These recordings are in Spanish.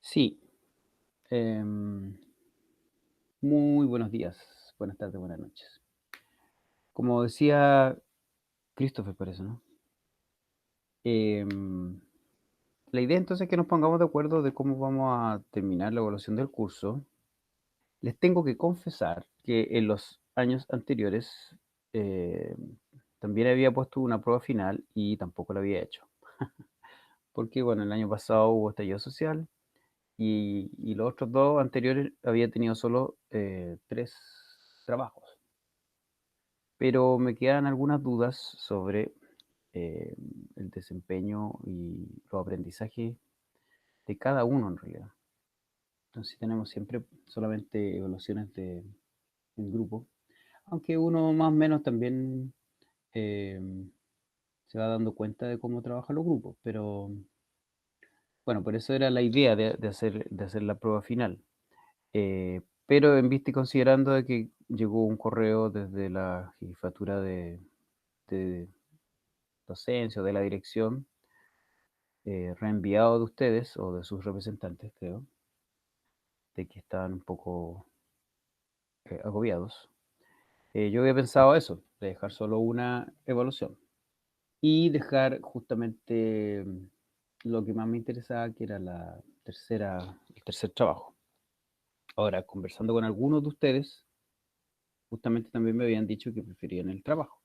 Sí, em, muy buenos días, buenas tardes, buenas noches. Como decía Christopher, parece, ¿no? Em, la idea entonces es que nos pongamos de acuerdo de cómo vamos a terminar la evaluación del curso. Les tengo que confesar que en los años anteriores eh, también había puesto una prueba final y tampoco la había hecho. Porque, bueno, el año pasado hubo estallido social y los otros dos anteriores había tenido solo 3 trabajos. Pero me quedan algunas dudas sobre eh, el desempeño y los aprendizajes de cada uno en realidad. Entonces tenemos siempre solamente evaluaciones en grupo, aunque uno más o menos también eh, se va dando cuenta de cómo trabajan los grupos, pero bueno, por eso era la idea de hacer la prueba final. Pero en vista y considerando de que llegó un correo desde la jefatura de docencia o de la dirección, reenviado de ustedes o de sus representantes, creo, de que estaban un poco agobiados. Yo había pensado eso, de dejar solo una evaluación y dejar justamente lo que más me interesaba, que era el tercer trabajo. Ahora, conversando con algunos de ustedes, justamente también me habían dicho que preferían el trabajo,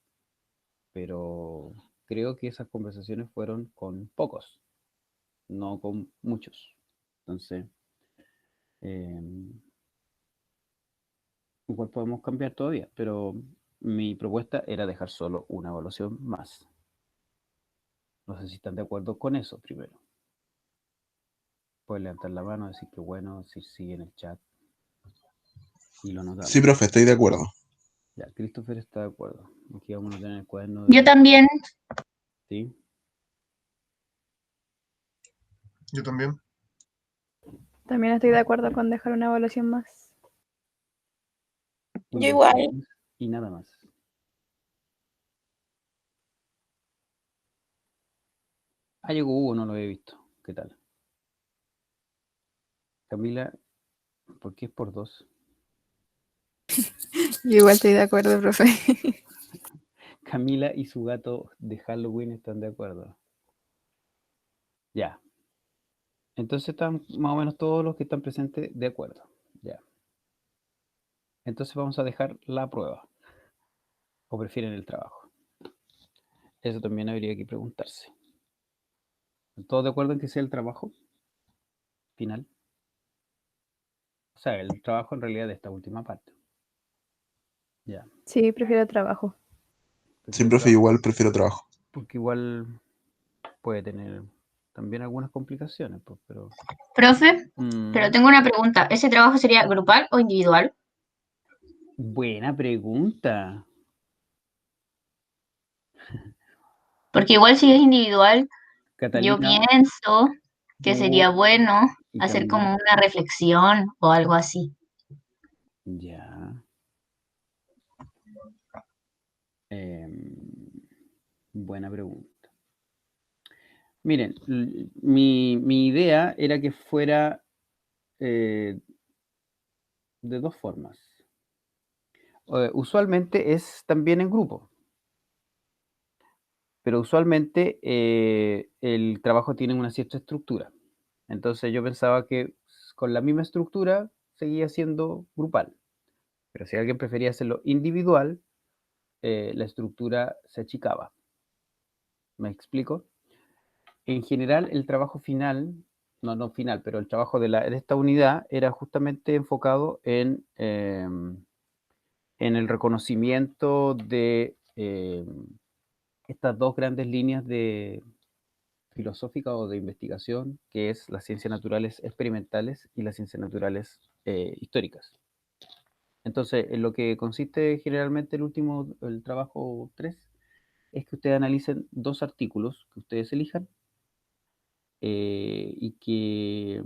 pero creo que esas conversaciones fueron con pocos, no con muchos. Entonces, em, igual podemos cambiar todavía, pero mi propuesta era dejar solo una evaluación más. No sé si están de acuerdo con eso primero. Pueden levantar la mano, decir que bueno, si sigue en el chat y lo Sí, anotamos. profe, estoy de acuerdo. Ya, Christopher está de acuerdo. Aquí vamos a tener el cuaderno Yo de... también. ¿Sí? Yo también. También estoy de acuerdo con dejar una evaluación más. Una Yo evaluación igual. más y nada más. Ah, llegó Hugo, no lo había visto. ¿Qué tal? Camila, ¿por qué es por dos? Yo igual estoy de acuerdo, profe. Camila y su gato de Halloween están de acuerdo. Ya. Entonces están más o menos todos los que están presentes de acuerdo. Ya. Entonces vamos a dejar la prueba. ¿O prefieren el trabajo? Eso también habría que preguntarse. ¿Todos de acuerdo en que sea el trabajo final? O sea, el trabajo en realidad de esta última parte. Ya. Sí, prefiero trabajo. Sí, Prefiero el profe, trabajo igual prefiero trabajo. porque igual puede tener también algunas complicaciones, pues, pero... Profe, pero Mm, tengo una pregunta. ¿Ese trabajo sería grupal o individual? buena pregunta. Porque igual si es individual, yo Catalina, pienso que sería Hugo bueno y hacer Camila. como una reflexión o algo así. Ya. Em, buena pregunta. Miren, mi idea era que fuera eh, de dos formas. Usualmente es también en grupo, pero usualmente el trabajo tiene una cierta estructura. Entonces yo pensaba que con la misma estructura seguía siendo grupal, pero si alguien prefería hacerlo individual, la estructura se achicaba. ¿Me explico? En general, el trabajo final, no final, pero el trabajo de esta unidad era justamente enfocado en el reconocimiento de estas dos grandes líneas de filosófica o de investigación, que es las ciencias naturales experimentales y las ciencias naturales históricas. Entonces, en lo que consiste generalmente el trabajo 3, es que ustedes analicen dos artículos que ustedes elijan y que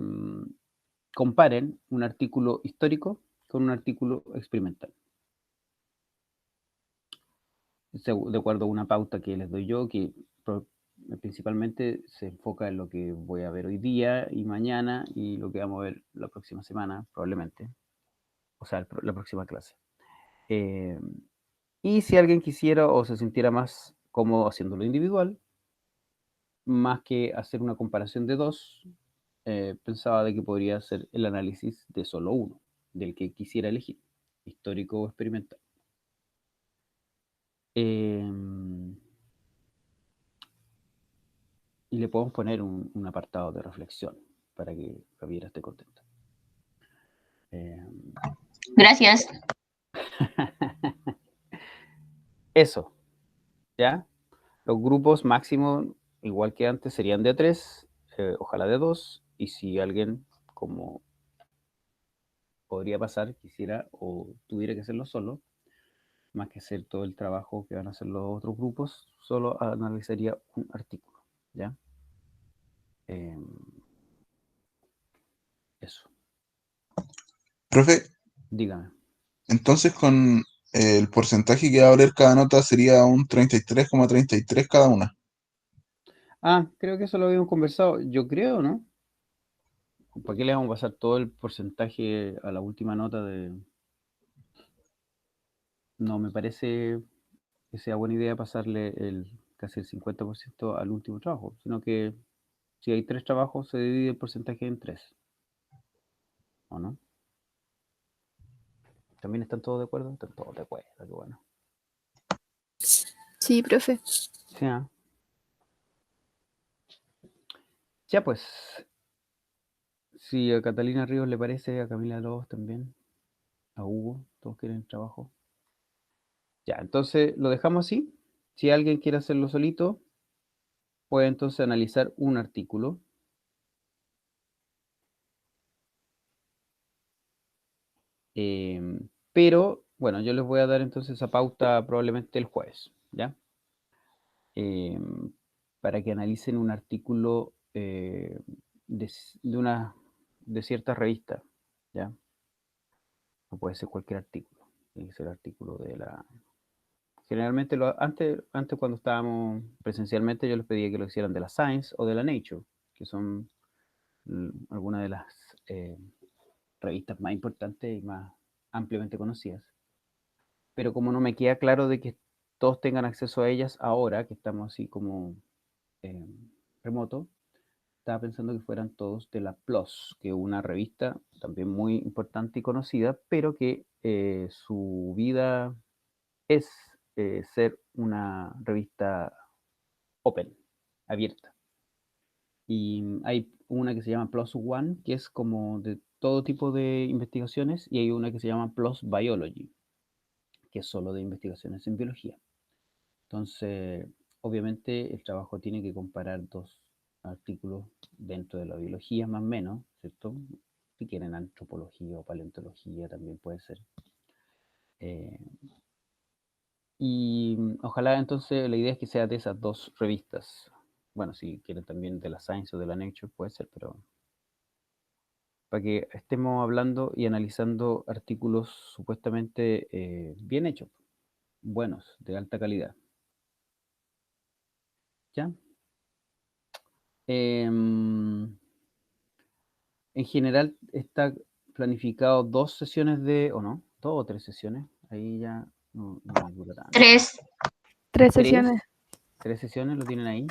comparen un artículo histórico con un artículo experimental. De acuerdo a una pauta que les doy yo, que principalmente se enfoca en lo que voy a ver hoy día y mañana y lo que vamos a ver la próxima semana, probablemente. O sea, la próxima clase. Y si alguien quisiera o se sintiera más cómodo haciéndolo individual, más que hacer una comparación de dos, pensaba de que podría hacer el análisis de solo uno, del que quisiera elegir, histórico o experimental. Y le podemos poner un apartado de reflexión para que Javier esté contento. Gracias. Eso, ¿ya? Los grupos máximo, igual que antes, serían de 3, ojalá de 2, y si alguien, como podría pasar, quisiera o tuviera que hacerlo solo, más que hacer todo el trabajo que van a hacer los otros grupos, solo analizaría un artículo, ¿ya? Eso, Profe, dígame. entonces con el porcentaje que va a valer cada nota sería un 33,33 cada una. Ah, creo que eso lo habíamos conversado, yo creo, ¿no? ¿Para qué le vamos a pasar todo el porcentaje a la última nota de...? No, me parece que sea buena idea pasarle casi el 50% al último trabajo, sino que si hay 3 trabajos se divide el porcentaje en 3, ¿o no? ¿También están todos de acuerdo? Están todos de acuerdo, qué bueno. Sí, profe. Sí, ¿ah? Ya pues, si a Catalina Ríos le parece, a Camila Lobos también, a Hugo, todos quieren trabajo. Ya, entonces lo dejamos así. Si alguien quiere hacerlo solito, puede entonces analizar un artículo. Pero, bueno, yo les voy a dar entonces esa pauta probablemente el jueves, ¿ya? Para que analicen un artículo de cierta revista, ¿ya? No puede ser cualquier artículo, tiene que ser artículo de la... Generalmente, antes cuando estábamos presencialmente, yo les pedía que lo hicieran de la Science o de la Nature, que son algunas de las revistas más importantes y más ampliamente conocidas. Pero como no me queda claro de que todos tengan acceso a ellas ahora, que estamos así como remoto, estaba pensando que fueran todos de la PLOS, que es una revista también muy importante y conocida, pero que su vida es ser una revista open, abierta. Y hay una que se llama PLOS One, que es como de todo tipo de investigaciones, y hay una que se llama PLOS Biology, que es solo de investigaciones en biología. Entonces, obviamente el trabajo tiene que comparar dos artículos dentro de la biología, más o menos, ¿cierto? Si quieren antropología o paleontología también puede ser. Y ojalá entonces la idea es que sea de esas dos revistas. Bueno, si quieren también de la Science o de la Nature puede ser, pero para que estemos hablando y analizando artículos supuestamente bien hechos, buenos, de alta calidad. ¿Ya? En general está planificado 2 sesiones o no, 2 o 3 sesiones, ahí ya no me dura tanto. 3. 3 ¿3? sesiones. 3 sesiones, ¿lo tienen ahí?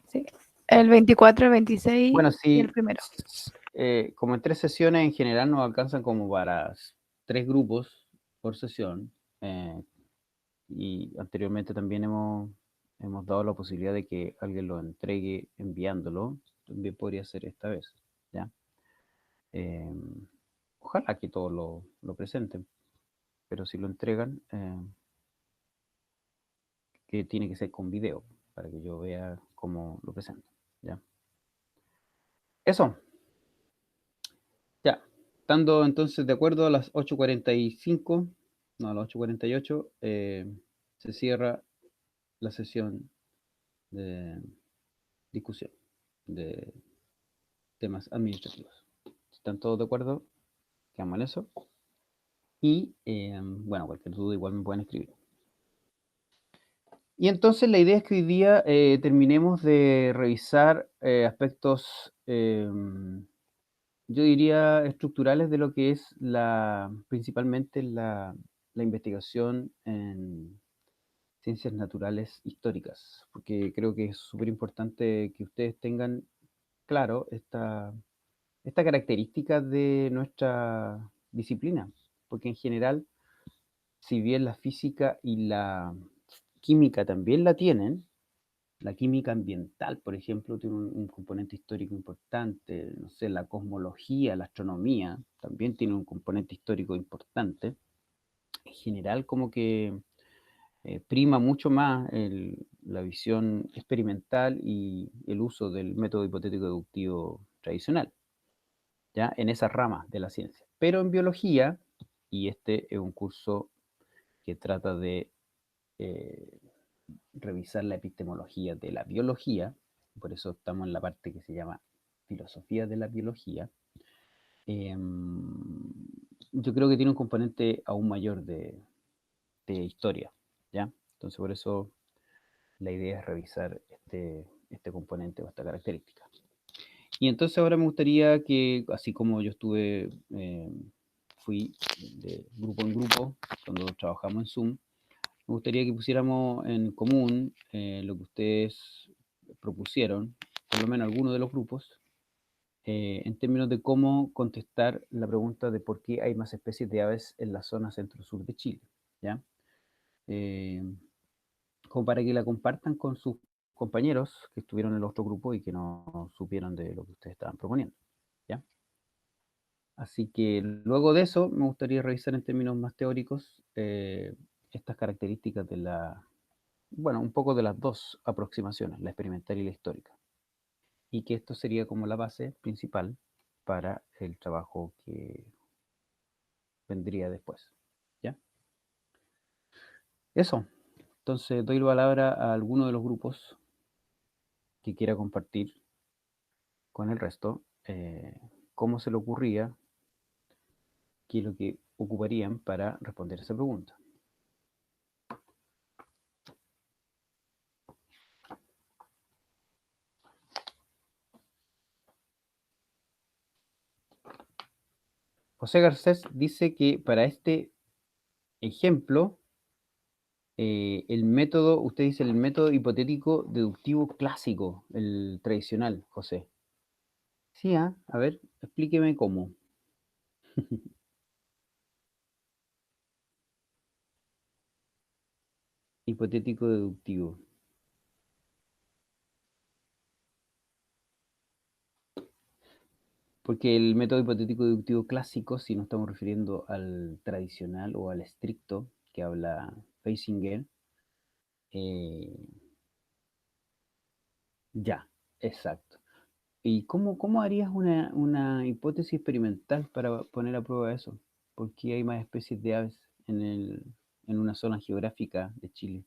Sí. El 24, el 26 Bueno, y el sí, primero. como en 3 sesiones en general nos alcanzan como para 3 grupos por sesión, y anteriormente también hemos dado la posibilidad de que alguien lo entregue enviándolo, también podría ser esta vez, ¿ya? Ojalá que todos lo presenten, pero si lo entregan, que tiene que ser con video, para que yo vea cómo lo presentan, ¿ya? Eso, ya. Estando entonces de acuerdo a las 8:45, no, a las 8:48, se cierra la sesión de discusión de temas administrativos. Si están todos de acuerdo, quedamos en eso. Y, bueno, cualquier duda igual me pueden escribir. Y entonces la idea es que hoy día terminemos de revisar aspectos, yo diría, estructurales de lo que es principalmente la investigación en ciencias naturales históricas, porque creo que es súper importante que ustedes tengan claro esta característica de nuestra disciplina, porque en general, si bien la física y la química también la tienen, la química ambiental, por ejemplo, tiene un componente histórico importante, no sé, la cosmología, la astronomía, también tiene un componente histórico importante. En general, como que prima mucho más la visión experimental y el uso del método hipotético deductivo tradicional, ¿ya? En esas ramas de la ciencia. Pero en biología, y este es un curso que trata de eh, revisar la epistemología de la biología, por eso estamos en la parte que se llama filosofía de la biología, yo creo que tiene un componente aún mayor de historia, ¿ya? Entonces por eso la idea es revisar este componente o esta característica. Y entonces ahora me gustaría que, así como yo fui de grupo en grupo cuando trabajamos en Zoom, me gustaría que pusiéramos en común lo que ustedes propusieron, por lo menos algunos de los grupos, en términos de cómo contestar la pregunta de por qué hay más especies de aves en la zona centro-sur de Chile, ¿ya? Eh, Como para que la compartan con sus compañeros que estuvieron en el otro grupo y que no supieron de lo que ustedes estaban proponiendo, ¿ya? Así que luego de eso me gustaría revisar en términos más teóricos estas características bueno, un poco de las dos aproximaciones, la experimental y la histórica. Y que esto sería como la base principal para el trabajo que vendría después, ¿ya? Eso. Entonces doy la palabra a alguno de los grupos que quiera compartir con el resto cómo se le ocurría, qué es lo que ocuparían para responder esa pregunta. José Garcés dice que para este ejemplo, el método, usted dice el método hipotético deductivo clásico, el tradicional, José. Sí, a ver, explíqueme cómo. Hipotético deductivo. Porque el método hipotético deductivo clásico, si nos estamos refiriendo al tradicional o al estricto que habla Feisinger, eh, ya, exacto. ¿Y cómo harías una hipótesis experimental para poner a prueba eso? ¿Por qué hay más especies de aves en una zona geográfica de Chile?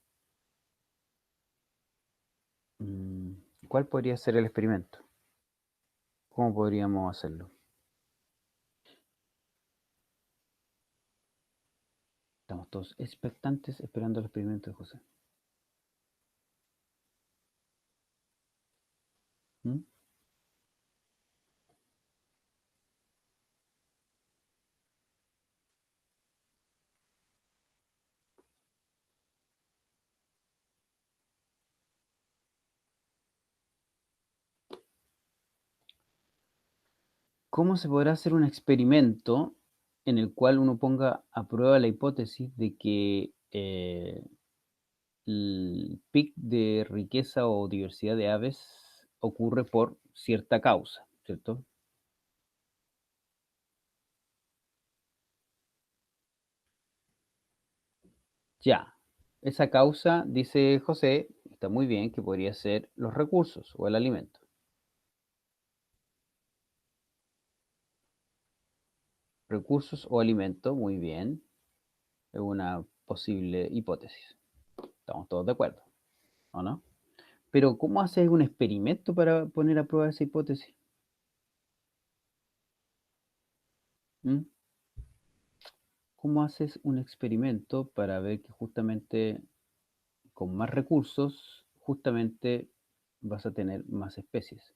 Mm, ¿Cuál podría ser el experimento? ¿Cómo podríamos hacerlo? Estamos todos expectantes esperando el experimento de José. ¿Mm? ¿Cómo se podrá hacer un experimento en el cual uno ponga a prueba la hipótesis de que el pic de riqueza o diversidad de aves ocurre por cierta causa, ¿cierto? Ya, esa causa, dice José, está muy bien, que podría ser los recursos o el alimento. Recursos o alimento, muy bien, es una posible hipótesis. Estamos todos de acuerdo, ¿o no? Pero ¿cómo haces un experimento para poner a prueba esa hipótesis? ¿Mm? ¿Cómo haces un experimento para ver que justamente con más recursos, justamente vas a tener más especies.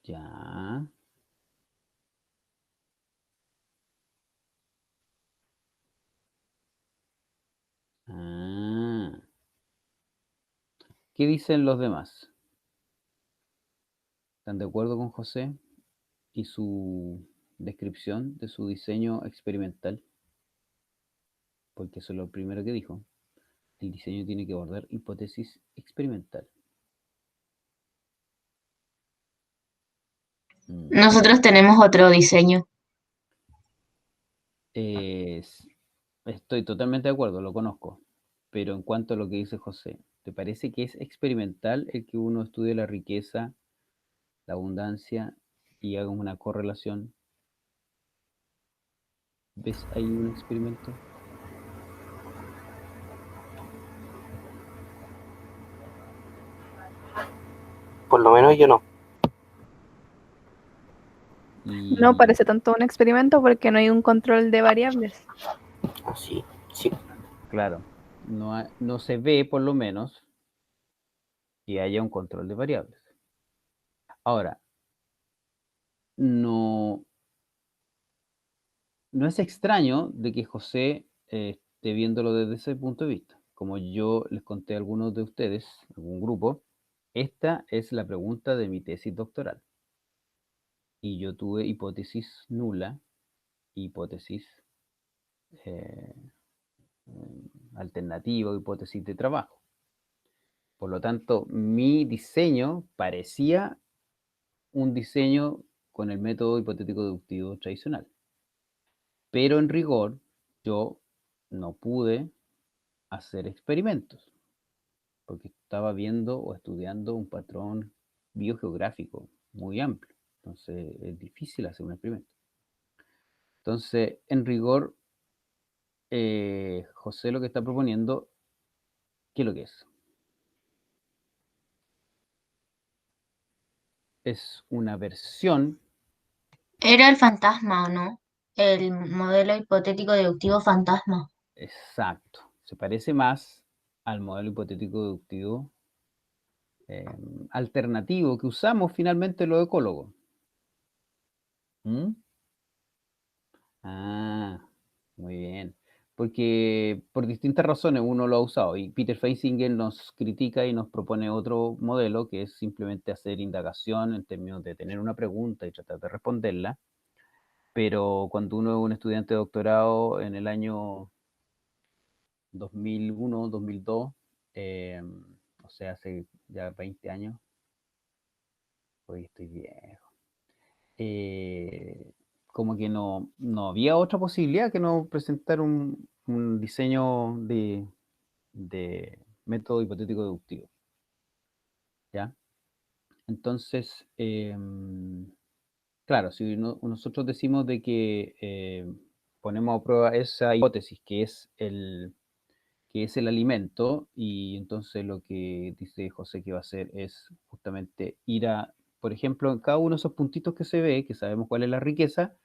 Ya. Ah. ¿Qué dicen los demás? ¿Están de acuerdo con José y su descripción de su diseño experimental? Porque eso es lo primero que dijo. El diseño tiene que abordar hipótesis experimental. Nosotros tenemos otro diseño. Estoy totalmente de acuerdo, lo conozco. Pero en cuanto a lo que dice José, ¿te parece que es experimental el que uno estudie la riqueza, la abundancia y haga una correlación? ¿Ves ahí un experimento? Por lo menos yo no. No Y parece tanto un experimento porque no hay un control de variables. Así, sí. claro, no se ve por lo menos que haya un control de variables. Ahora, no es extraño de que José esté viéndolo desde ese punto de vista. Como yo les conté a algunos de ustedes, algún grupo, esta es la pregunta de mi tesis doctoral. Y yo tuve hipótesis nula, hipótesis eh, alternativa, hipótesis de trabajo. Por lo tanto, mi diseño parecía un diseño con el método hipotético deductivo tradicional. Pero en rigor, yo no pude hacer experimentos, porque estaba viendo o estudiando un patrón biogeográfico muy amplio. Entonces, es difícil hacer un experimento. Entonces, en rigor, José lo que está proponiendo, ¿qué es lo que es? Es una versión, Era el fantasma, ¿o no? El modelo hipotético deductivo fantasma. exacto, se parece más al modelo hipotético deductivo alternativo que usamos finalmente los ecólogos. ¿Mm? Ah, muy bien. Porque por distintas razones uno lo ha usado y Peter Feisinger nos critica y nos propone otro modelo que es simplemente hacer indagación en términos de tener una pregunta y tratar de responderla. Pero cuando uno es un estudiante de doctorado en el año 2001, 2002, o sea, hace ya 20 años, hoy estoy viejo. Como que no había otra posibilidad que no presentar un diseño de método hipotético deductivo, ¿ya? Entonces, claro, si nosotros decimos de que ponemos a prueba esa hipótesis que es el alimento, y entonces lo que dice José que va a hacer es justamente ir a, por ejemplo, en cada uno de esos puntitos que se ve, que sabemos cuál es la riqueza,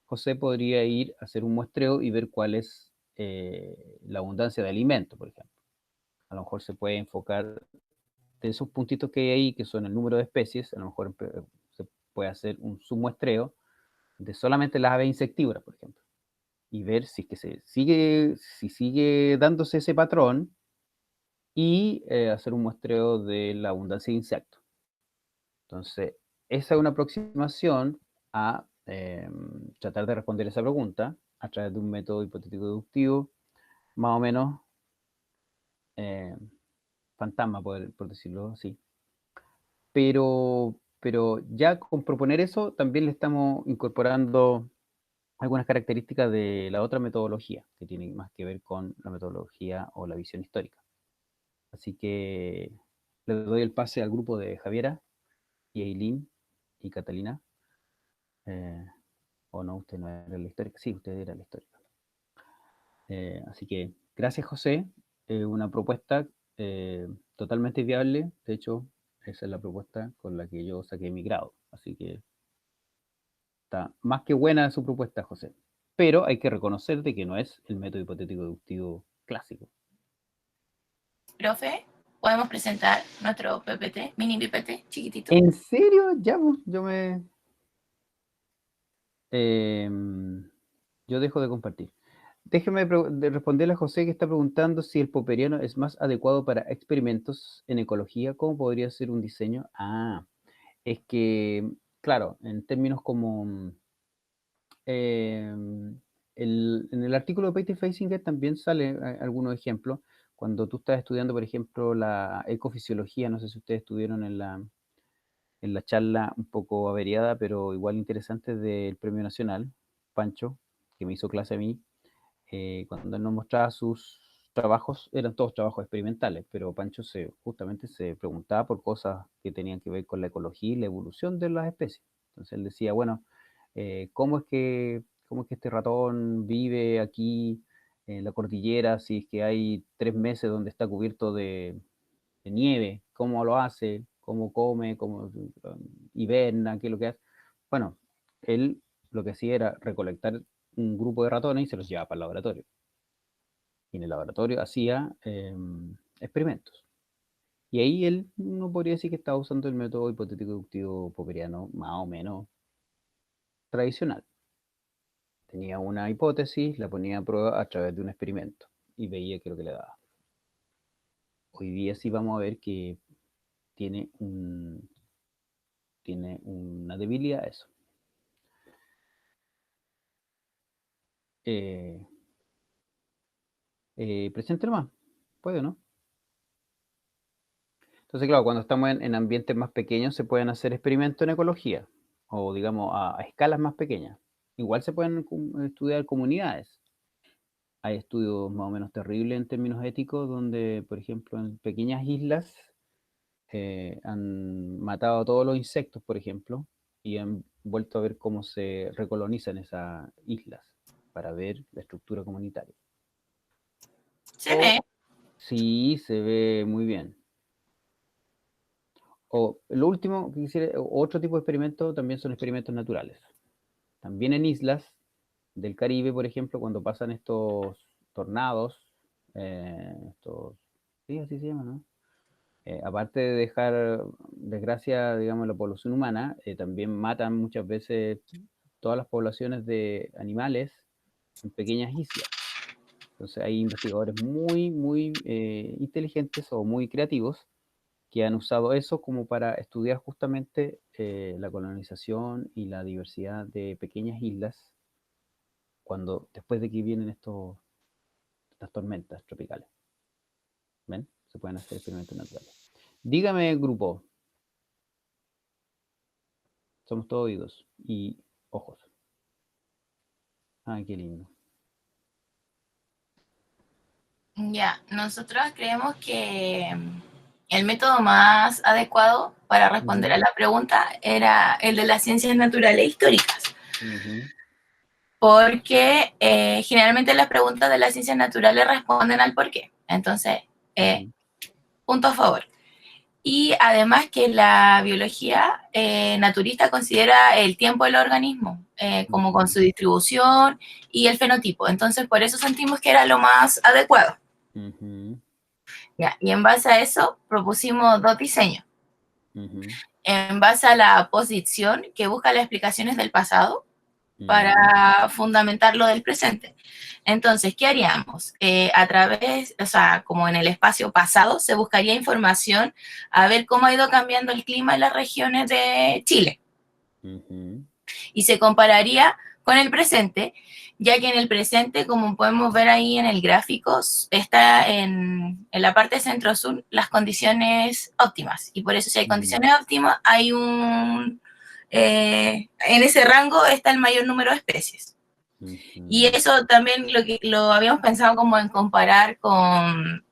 José podría ir a hacer un muestreo y ver cuál es la abundancia de alimento, por ejemplo. A lo mejor se puede enfocar de esos puntitos que hay ahí, que son el número de especies, a lo mejor se puede hacer un submuestreo de solamente las aves insectívoras, por ejemplo, y ver si es que si sigue dándose ese patrón y hacer un muestreo de la abundancia de insectos. Entonces, esa es una aproximación a tratar de responder esa pregunta a través de un método hipotético deductivo, más o menos eh, fantasma, por decirlo así. Pero ya con proponer eso, también le estamos incorporando algunas características de la otra metodología, que tiene más que ver con la metodología o la visión histórica. Así que le doy el pase al grupo de Javiera y Eileen y Catalina. O no, usted no era la histórica. Sí, usted era la histórica. Así que gracias, José. Una propuesta totalmente viable. De hecho, esa es la propuesta con la que yo saqué mi grado. Así que Está más que buena su propuesta, José. Pero hay que reconocer de que no es el método hipotético deductivo clásico. Profe, podemos presentar nuestro PPT, mini PPT, chiquitito. ¿En serio? Ya, pues, yo dejo de compartir. Déjeme de responderle a José, que está preguntando si el popperiano es más adecuado para experimentos en ecología. ¿Cómo podría ser un diseño? Es que, claro, en términos como... en el artículo de Peter Feisinger también sale algunos ejemplos. Cuando tú estás estudiando, por ejemplo, la ecofisiología, no sé si ustedes estuvieron en la charla un poco averiada, pero igual interesante, del Premio Nacional, Pancho, que me hizo clase a mí, cuando él nos mostraba sus trabajos, eran todos trabajos experimentales, pero Pancho justamente se preguntaba por cosas que tenían que ver con la ecología y la evolución de las especies. Entonces él decía, bueno, ¿cómo es que este ratón vive aquí en la cordillera si es que hay 3 meses donde está cubierto de nieve? ¿Cómo lo hace? ¿Cómo come? ¿Cómo hiberna? ¿Qué es lo que hace? Bueno, él lo que hacía era recolectar un grupo de ratones y se los llevaba para el laboratorio. Y en el laboratorio hacía experimentos. Y ahí él no podría decir que estaba usando el método hipotético deductivo popperiano más o menos tradicional. Tenía una hipótesis, la ponía a prueba a través de un experimento y veía qué es lo que le daba. Hoy día sí vamos a ver que tiene una debilidad eso. Presente más, puede o no. Entonces, claro, cuando estamos en ambientes más pequeños se pueden hacer experimentos en ecología, o digamos a escalas más pequeñas. Igual se pueden estudiar comunidades. Hay estudios más o menos terribles en términos éticos donde, por ejemplo, en pequeñas islas han matado a todos los insectos, por ejemplo, y han vuelto a ver cómo se recolonizan esas islas para ver la estructura comunitaria. Se ve. Sí, se ve muy bien. O lo último que quisiera, otro tipo de experimentos también son experimentos naturales. También en islas del Caribe, por ejemplo, cuando pasan estos tornados, sí, así se llaman, ¿no? Aparte de dejar desgracia, digamos, la población humana, también matan muchas veces todas las poblaciones de animales en pequeñas islas. Entonces hay investigadores muy, muy inteligentes o muy creativos que han usado eso como para estudiar justamente la colonización y la diversidad de pequeñas islas después de que vienen estas tormentas tropicales. ¿Ven? Se pueden hacer experimentos naturales. Dígame, grupo. Somos todos oídos y ojos. Ay, qué lindo. Ya, nosotros creemos que el método más adecuado para responder a la pregunta era el de las ciencias naturales e históricas. Porque generalmente las preguntas de las ciencias naturales responden al por qué. Entonces, punto a favor. Y además que la biología naturista considera el tiempo del organismo, como con su distribución y el fenotipo. Entonces, por eso sentimos que era lo más adecuado. Ya, y en base a eso propusimos 2 diseños. En base a la posición, que busca las explicaciones del pasado para fundamentar lo del presente. Entonces, ¿qué haríamos? A través, o sea, como en el espacio pasado, se buscaría información a ver cómo ha ido cambiando el clima en las regiones de Chile. Y se compararía con el presente, ya que en el presente, como podemos ver ahí en el gráfico, está en la parte centro-sur las condiciones óptimas. Y por eso, si hay condiciones óptimas, hay en ese rango está el mayor número de especies. Y eso también lo habíamos pensado como en comparar con,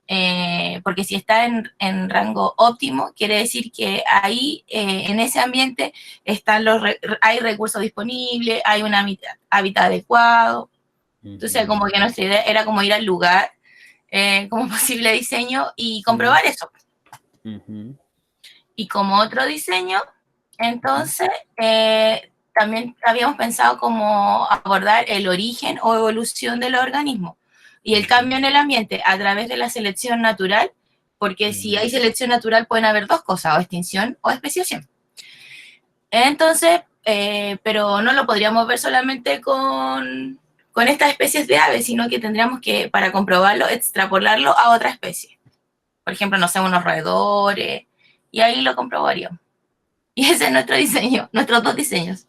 porque si está en rango óptimo, quiere decir que ahí, en ese ambiente, hay recursos disponibles, hay un hábitat adecuado. Entonces, como que nuestra idea era como ir al lugar como posible diseño y comprobar eso. Y como otro diseño, entonces, también habíamos pensado cómo abordar el origen o evolución del organismo y el cambio en el ambiente a través de la selección natural, porque si hay selección natural pueden haber dos cosas, o extinción o especiación. Entonces, pero no lo podríamos ver solamente con estas especies de aves, sino que tendríamos que, para comprobarlo, extrapolarlo a otra especie. Por ejemplo, no sé, unos roedores, y ahí lo comprobaríamos. Y ese es nuestro diseño, nuestros dos diseños.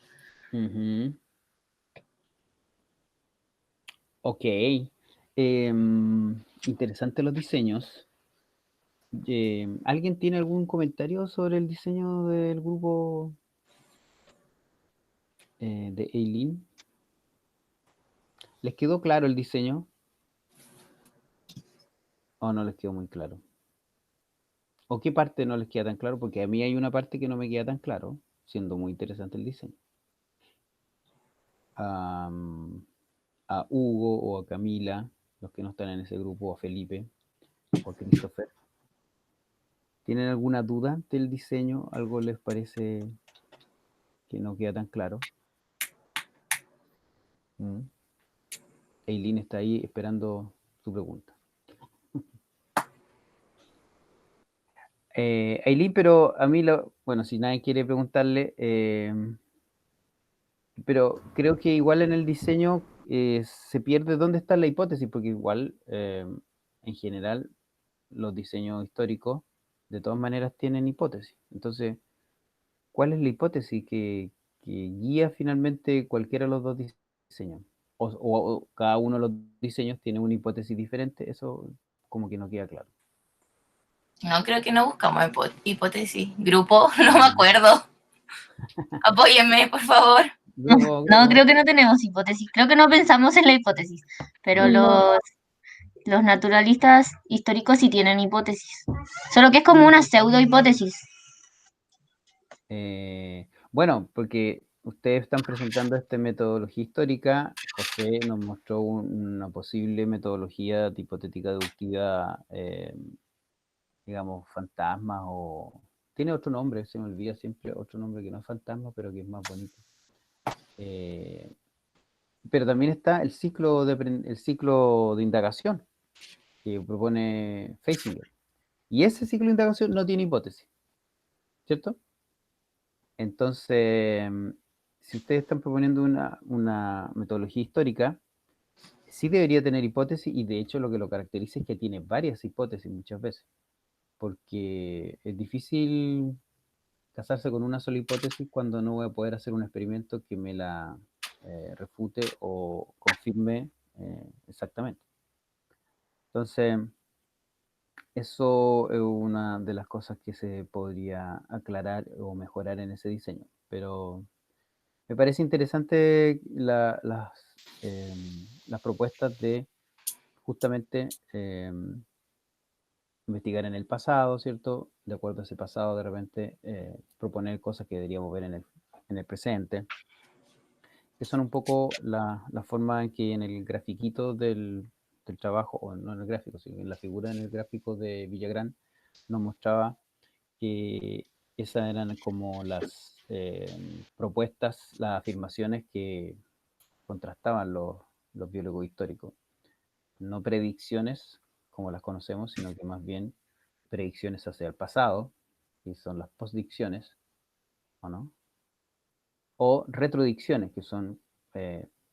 Ujú. Ok. Interesantes los diseños. ¿Alguien tiene algún comentario sobre el diseño del grupo de Eileen? ¿Les quedó claro el diseño? ¿O no les quedó muy claro? ¿O qué parte no les queda tan claro? Porque a mí hay una parte que no me queda tan claro, siendo muy interesante el diseño. A Hugo o a Camila, los que no están en ese grupo, a Felipe o a Christopher. ¿Tienen alguna duda del diseño? ¿Algo les parece que no queda tan claro? Eileen está ahí esperando su pregunta. Eileen, pero a mí, bueno, si nadie quiere preguntarle, pero creo que igual en el diseño se pierde dónde está la hipótesis, porque igual, en general, los diseños históricos de todas maneras tienen hipótesis. Entonces, ¿cuál es la hipótesis que guía finalmente cualquiera de los dos diseños? O cada uno de los diseños tiene una hipótesis diferente, eso como que no queda claro. No, creo que no buscamos hipótesis. Grupo, no me acuerdo. Apóyenme, por favor. No, creo que no tenemos hipótesis. Creo que no pensamos en la hipótesis. Pero No. los naturalistas históricos sí tienen hipótesis. Solo que es como una pseudo hipótesis. Bueno, porque ustedes están presentando esta metodología histórica. José nos mostró una posible metodología hipotética deductiva, digamos, fantasmas o... Tiene otro nombre, se me olvida siempre otro nombre que no es fantasma, pero que es más bonito. Pero también está el ciclo de indagación que propone Feisinger. Y ese ciclo de indagación no tiene hipótesis, ¿cierto? Entonces, si ustedes están proponiendo una metodología histórica, sí debería tener hipótesis, y de hecho lo que lo caracteriza es que tiene varias hipótesis muchas veces, porque es difícil casarse con una sola hipótesis cuando no voy a poder hacer un experimento que me la refute o confirme exactamente. Entonces, eso es una de las cosas que se podría aclarar o mejorar en ese diseño, pero me parece interesante las propuestas de justamente investigar en el pasado, ¿cierto? De acuerdo a ese pasado, de repente proponer cosas que deberíamos ver en el presente, que son un poco la forma en que en el grafiquito del trabajo, o no en el gráfico, sino en la figura en el gráfico de Villagrán, nos mostraba que esas eran como las propuestas, las afirmaciones que contrastaban los biólogos históricos. No predicciones como las conocemos, sino que más bien predicciones hacia el pasado, que son las postdicciones, ¿o no? O retrodicciones, que son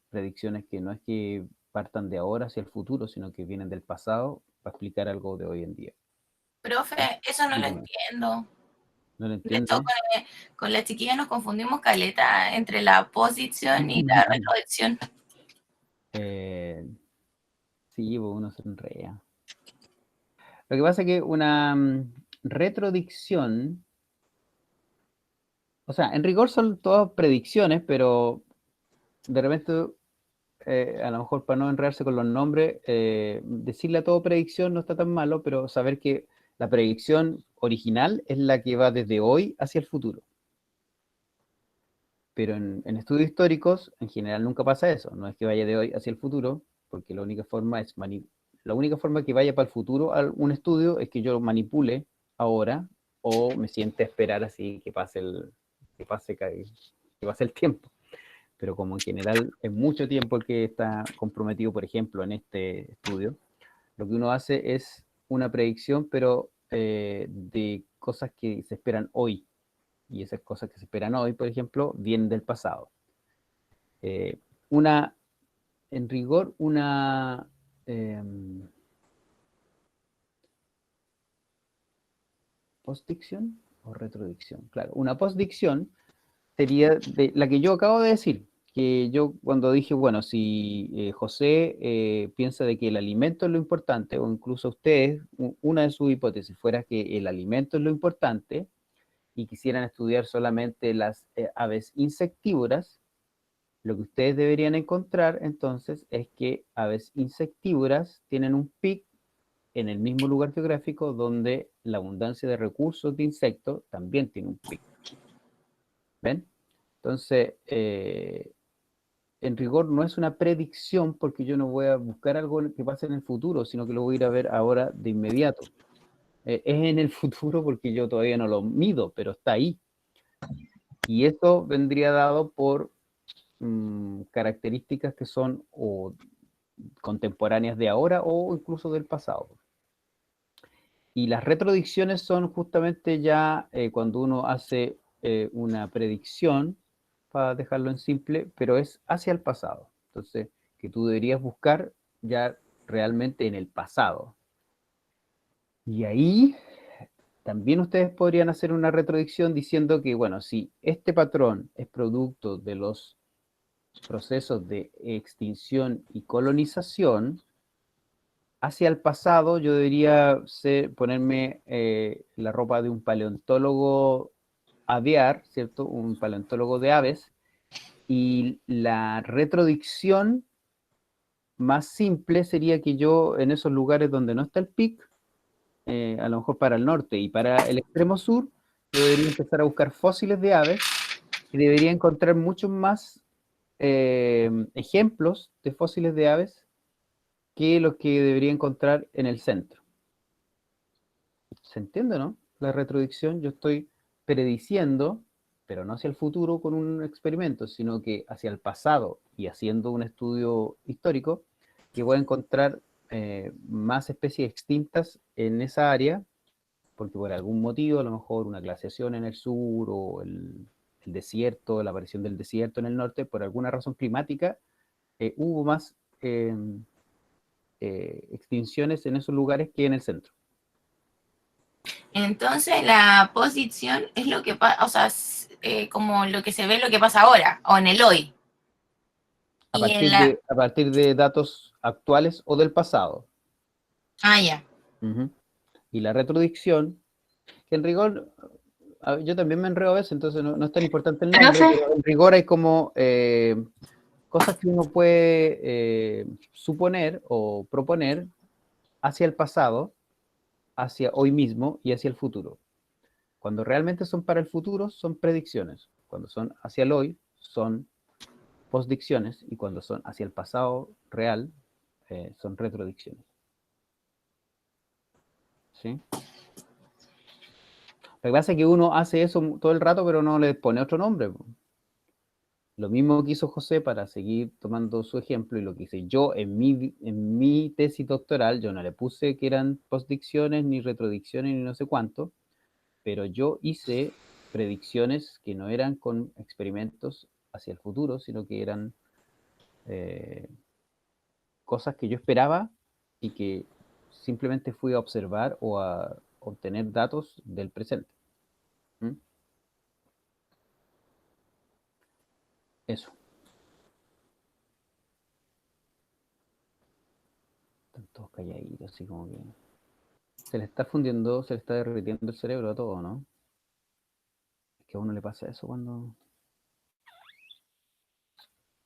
predicciones que no es que partan de ahora hacia el futuro, sino que vienen del pasado para explicar algo de hoy en día. Profe, eso no lo entiendo. ¿No lo De entiende? hecho, con la chiquilla nos confundimos caleta entre la postdicción y la retrodicción. Sí, pues uno se enreda. Lo que pasa es que una retrodicción, o sea, en rigor son todas predicciones, pero de repente, a lo mejor para no enredarse con los nombres, decirle a todo predicción no está tan malo, pero saber que la predicción original es la que va desde hoy hacia el futuro. Pero en estudios históricos, en general nunca pasa eso, no es que vaya de hoy hacia el futuro, porque la única forma que vaya para el futuro a un estudio es que yo lo manipule ahora o me siente a esperar así que pase el tiempo. pero como en general es mucho tiempo el que está comprometido, por ejemplo, en este estudio, lo que uno hace es una predicción, pero de cosas que se esperan hoy. Y esas cosas que se esperan hoy, por ejemplo, vienen del pasado. Una, en rigor, una postdicción o retrodicción. Claro, una postdicción sería de la que yo acabo de decir, que yo cuando dije, bueno, si José piensa de que el alimento es lo importante, o incluso ustedes, una de sus hipótesis fuera que el alimento es lo importante, y quisieran estudiar solamente las aves insectívoras, lo que ustedes deberían encontrar entonces es que aves insectívoras tienen un pic en el mismo lugar geográfico donde la abundancia de recursos de insectos también tiene un pic. ¿Ven? Entonces, en rigor no es una predicción porque yo no voy a buscar algo que pase en el futuro, sino que lo voy a ir a ver ahora de inmediato. Es en el futuro porque yo todavía no lo mido, pero está ahí. Y eso vendría dado por características que son o contemporáneas de ahora o incluso del pasado. Y las retrodicciones son justamente ya cuando uno hace una predicción, para dejarlo en simple, pero es hacia el pasado. Entonces, que tú deberías buscar ya realmente en el pasado. Y ahí también ustedes podrían hacer una retrodicción diciendo que, bueno, si este patrón es producto de los procesos de extinción y colonización, hacia el pasado yo debería ponerme la ropa de un paleontólogo aviar, ¿cierto? Un paleontólogo de aves, y la retrodicción más simple sería que yo en esos lugares donde no está el pic, a lo mejor para el norte y para el extremo sur, yo debería empezar a buscar fósiles de aves y debería encontrar muchos más ejemplos de fósiles de aves que los que debería encontrar en el centro. ¿Se entiende, no? La retrodicción, yo estoy prediciendo, pero no hacia el futuro con un experimento, sino que hacia el pasado y haciendo un estudio histórico, que voy a encontrar más especies extintas en esa área, porque por algún motivo, a lo mejor una glaciación en el sur o el desierto, la aparición del desierto en el norte, por alguna razón climática, hubo más extinciones en esos lugares que en el centro. Entonces, la posición es lo que pasa, o sea, como lo que se ve, lo que pasa ahora, o en el hoy. A Y partir, en la... a partir de datos actuales o del pasado. Ah, ya. Y la retrodicción, que en rigor, yo también me enredo a veces, entonces no es tan importante el nombre, Profe, pero en rigor hay como cosas que uno puede suponer o proponer hacia el pasado, hacia hoy mismo y hacia el futuro. Cuando realmente son para el futuro, son predicciones. Cuando son hacia el hoy, son postdicciones. Y cuando son hacia el pasado real, son retrodicciones. ¿Sí? Lo que pasa es que uno hace eso todo el rato, pero no le pone otro nombre. Lo mismo que hizo José para seguir tomando su ejemplo y lo que hice yo en mi tesis doctoral, yo no le puse que eran postdicciones, ni retrodicciones, ni no sé cuánto, pero yo hice predicciones que no eran con experimentos hacia el futuro, sino que eran cosas que yo esperaba y que simplemente fui a observar o a obtener datos del presente. ¿Mm? Eso. Están todos calladitos, así como que... Se le está fundiendo, se le está derritiendo el cerebro a todo, ¿no? Es que a uno le pasa eso cuando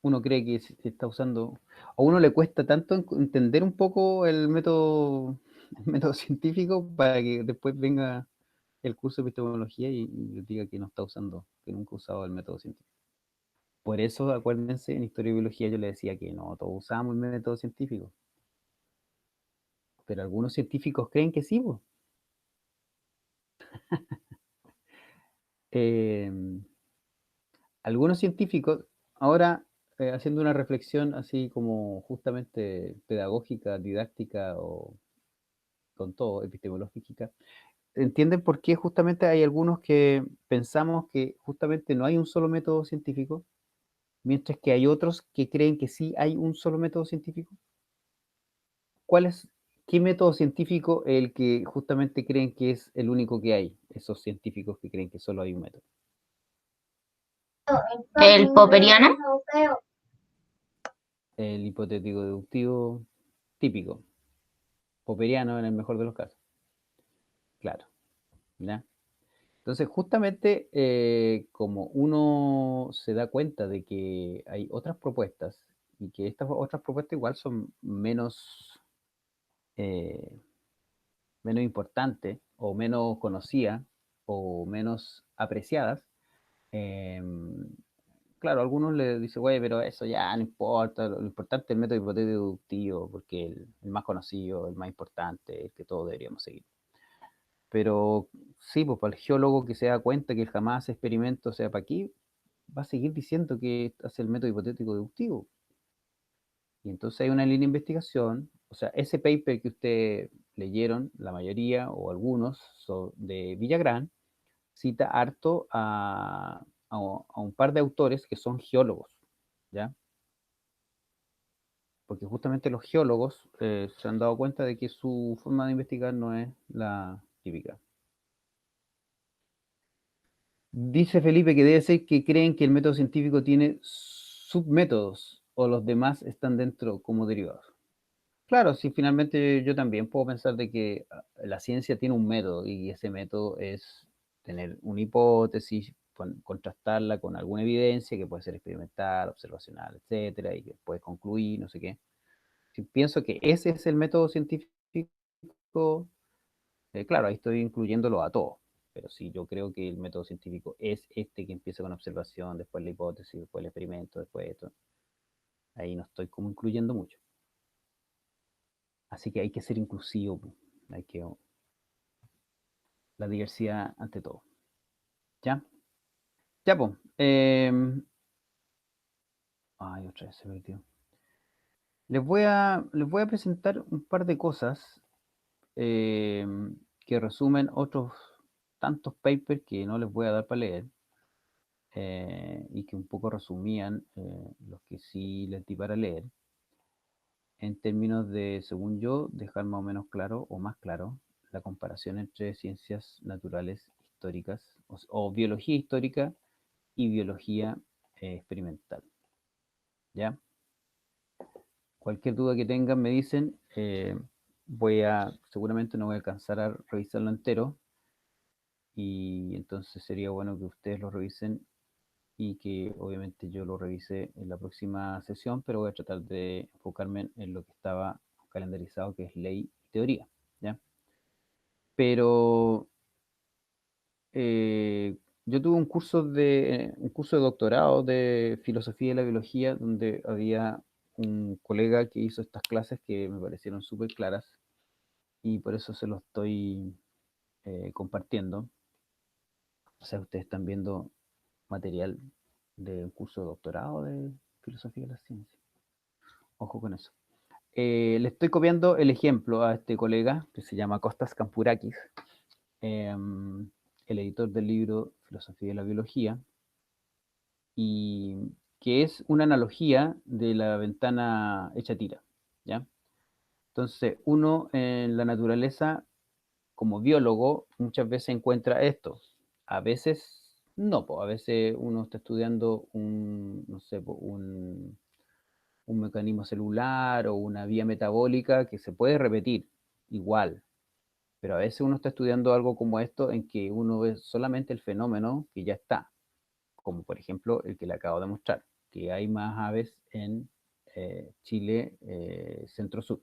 uno cree que se está usando... A uno le cuesta tanto entender un poco el método científico para que después venga el curso de epistemología y diga que no está usando, que nunca ha usado el método científico. Por eso, acuérdense, en historia y biología yo le decía que no, todos usamos el método científico. Pero algunos científicos creen que sí, pues. Algunos científicos, ahora, haciendo una reflexión así como justamente pedagógica, didáctica o con todo, epistemológica, ¿entienden por qué justamente hay algunos que pensamos que justamente no hay un solo método científico, mientras que hay otros que creen que sí hay un solo método científico? ¿Cuál es, qué método científico es el que justamente creen que es el único que hay? Esos científicos que creen que solo hay un método. El popperiano. El hipotético deductivo típico, popperiano en el mejor de los casos. Claro, ¿ya? Entonces, justamente como uno se da cuenta de que hay otras propuestas y que estas otras propuestas igual son eh, menos importantes o menos conocidas o menos apreciadas, claro, a algunos les dice, güey, pero eso ya no importa, lo importante es el método hipotético deductivo, porque el más conocido, el más importante, el que todos deberíamos seguir. Pero sí, pues para el geólogo que se da cuenta que jamás hace experimentos, o sea, ¿para qué va a seguir diciendo que hace el método hipotético deductivo? Y entonces hay una línea de investigación, o sea, ese paper que ustedes leyeron, la mayoría o algunos de Villagrán, cita harto a un par de autores que son geólogos, ¿ya? Porque justamente los geólogos se han dado cuenta de que su forma de investigar no es la típica. Dice Felipe que debe ser que creen que el método científico tiene submétodos o los demás están dentro como derivados. Claro, sí, finalmente yo también puedo pensar de que la ciencia tiene un método y ese método es tener una hipótesis, contrastarla con alguna evidencia que puede ser experimental, observacional, etcétera, y que puede concluir, no sé qué. Si pienso que ese es el método científico, claro, ahí estoy incluyéndolo a todo. Pero si yo creo que el método científico es este que empieza con observación, después la hipótesis, después el experimento, después esto, ahí no estoy como incluyendo mucho. Así que hay que ser inclusivo, hay que la diversidad ante todo. ¿Ya? Ya, pues. Ay, otra vez se perdió. Les voy a presentar un par de cosas que resumen otros tantos papers que no les voy a dar para leer y que un poco resumían los que sí les di para leer, en términos de, según yo, dejar más o menos claro o más claro la comparación entre ciencias naturales históricas o biología histórica y biología experimental. ¿Ya? Cualquier duda que tengan me dicen, seguramente no voy a alcanzar a revisarlo entero y entonces sería bueno que ustedes lo revisen y que obviamente yo lo revise en la próxima sesión, pero voy a tratar de enfocarme en lo que estaba calendarizado, que es ley y teoría, ¿ya? Pero yo tuve un curso de doctorado de filosofía de la biología, donde había un colega que hizo estas clases que me parecieron súper claras y por eso se lo estoy compartiendo. O sea, ustedes están viendo material de un curso de doctorado de filosofía de la ciencia. Ojo con eso. Le estoy copiando el ejemplo a este colega que se llama Costas Campurakis, el editor del libro Filosofía de la Biología, y que es una analogía de la ventana hecha tira, ¿ya? Entonces, uno en la naturaleza, como biólogo, muchas veces encuentra esto. A veces no, a veces uno está estudiando no sé, un mecanismo celular o una vía metabólica que se puede repetir igual, pero a veces uno está estudiando algo como esto en que uno ve solamente el fenómeno que ya está, como por ejemplo el que le acabo de mostrar, que hay más aves en Chile centro-sur.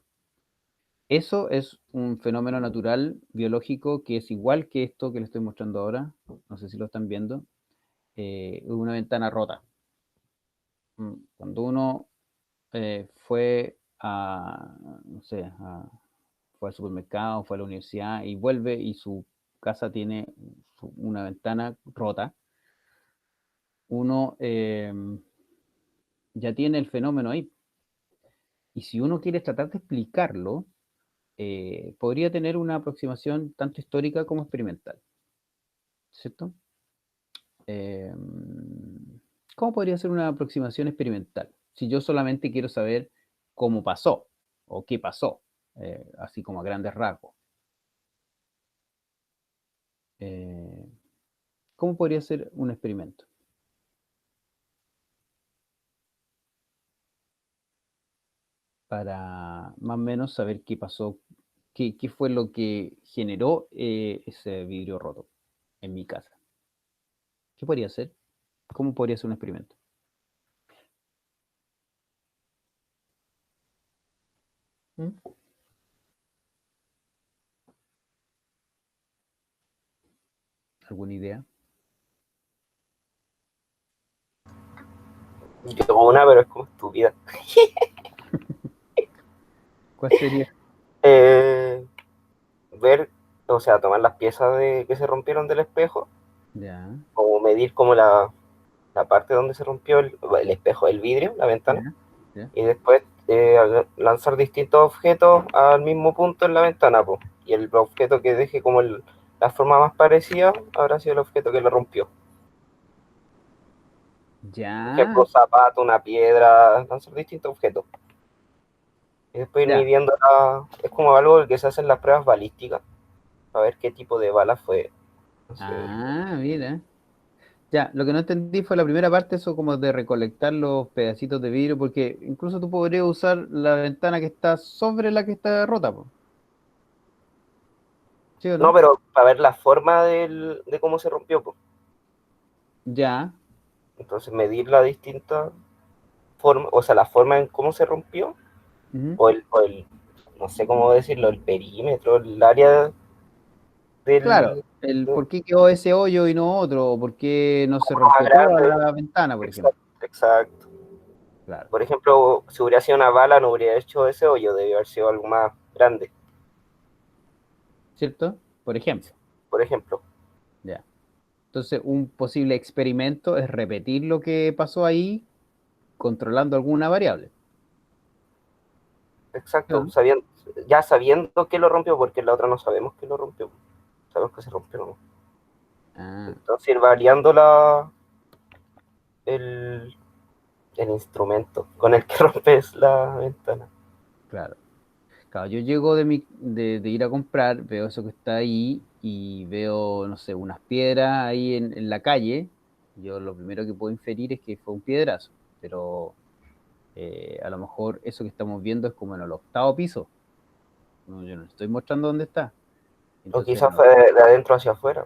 Eso es un fenómeno natural, biológico, que es igual que esto que les estoy mostrando ahora, no sé si lo están viendo, una ventana rota. Cuando uno fue no sé, fue al supermercado, fue a la universidad y vuelve y su casa tiene una ventana rota, uno ya tiene el fenómeno ahí. Y si uno quiere tratar de explicarlo, podría tener una aproximación tanto histórica como experimental, ¿cierto? ¿Cómo podría ser una aproximación experimental? Si yo solamente quiero saber cómo pasó o qué pasó, así como a grandes rasgos. ¿Cómo podría ser un experimento? Para más o menos saber qué pasó, qué fue lo que generó ese vidrio roto en mi casa. ¿Qué podría ser? ¿Cómo podría ser un experimento? ¿Mm? ¿Alguna idea? Yo tengo una, pero es como estúpida. ¿Cuál sería? Ver, o sea, tomar las piezas que se rompieron del espejo, Ya, como medir como la parte donde se rompió el espejo, el vidrio, la ventana, ya, ya. y después lanzar distintos objetos al mismo punto en la ventana, po. Y el objeto que deje como la forma más parecida habrá sido el objeto que lo rompió. Por ejemplo, Ya, un zapato, una piedra, lanzar distintos objetos. Y después ir ya. midiendo es como algo que se hace en las pruebas balísticas, para ver qué tipo de bala fue. No sé. Ah, mira. Ya, lo que no entendí fue la primera parte, eso como de recolectar los pedacitos de vidrio, porque incluso tú podrías usar la ventana que está sobre la que está rota, po. ¿Sí o No, no? pero para ver la forma de cómo se rompió, pues. Ya. Entonces medir la distinta forma, o sea, la forma en cómo se rompió, Ujú. no sé cómo decirlo, el perímetro, el área Claro, del el por qué quedó ese hoyo y no otro, o por qué no se más rompió toda grande. la ventana, por ejemplo. Exacto, exacto. Claro, Por ejemplo, si hubiera sido una bala, no hubiera hecho ese hoyo, debió haber sido algo más grande, ¿cierto? Por ejemplo, por ejemplo. ya. Entonces, un posible experimento es repetir lo que pasó ahí controlando alguna variable. ¿Sí o Exacto, no? ya sabiendo que lo rompió, porque la otra no sabemos que lo rompió, sabemos que se rompió, ¿no? Ah, Entonces ir variando el, el instrumento con el que rompes la ventana. claro. Claro, yo llego de ir a comprar, veo eso que está ahí y veo, no sé, unas piedras ahí en la calle. Yo lo primero que puedo inferir es que fue un piedrazo, pero a lo mejor eso que estamos viendo es como en el octavo piso. No, yo no estoy mostrando dónde está. O Entonces, quizás fue de adentro hacia afuera.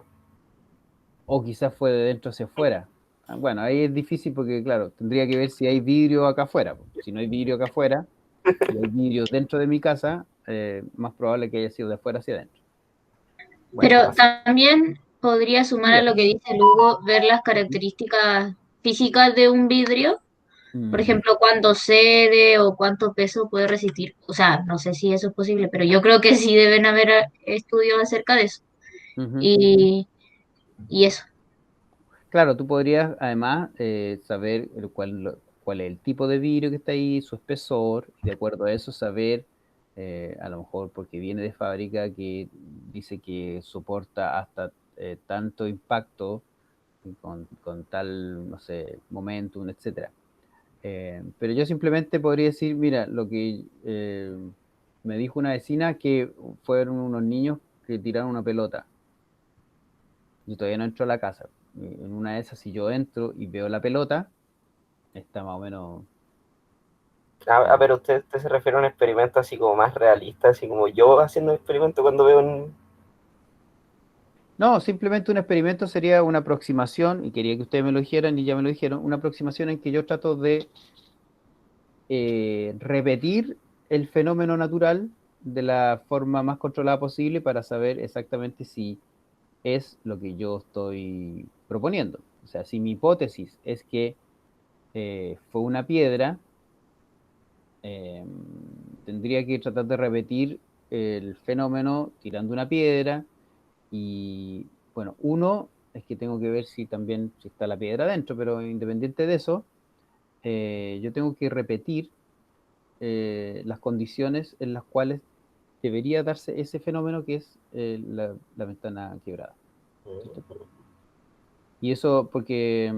o quizás fue de dentro hacia afuera. Ah, bueno, ahí es difícil porque, claro, tendría que ver si hay vidrio acá afuera, po. Si no hay vidrio acá afuera y hay vidrio dentro de mi casa, más probable que haya sido de afuera hacia adentro. Buen Pero punto. también podría sumar a Ya. lo que dice Lugo, ver las características físicas de un vidrio. Por Mm, ejemplo, cuánto cede o cuánto peso puede resistir. O sea, no sé si eso es posible, pero yo creo que sí deben haber estudios acerca de eso. ujú. Y, y eso. Claro, tú podrías además saber cuál es el tipo de vidrio que está ahí, su espesor, y de acuerdo a eso saber, a lo mejor porque viene de fábrica, que dice que soporta hasta tanto impacto con tal, no sé, momentum, etcétera. Pero yo simplemente podría decir, mira, lo que me dijo una vecina que fueron unos niños que tiraron una pelota. Yo todavía no entro a la casa. En una de esas, si yo entro y veo la pelota, está más o menos. eh, Pero usted se refiere a un experimento así como más realista, así como yo haciendo un experimento cuando veo un... No, simplemente un experimento sería una aproximación, y quería que ustedes me lo dijeran y ya me lo dijeron, una aproximación en que yo trato de repetir el fenómeno natural de la forma más controlada posible para saber exactamente si es lo que yo estoy proponiendo. O sea, si mi hipótesis es que fue una piedra, eh, tendría que tratar de repetir el fenómeno tirando una piedra y, bueno, uno es que tengo que ver si también si está la piedra adentro, pero independiente de eso, yo tengo que repetir las condiciones en las cuales debería darse ese fenómeno que es la ventana quebrada. Y eso porque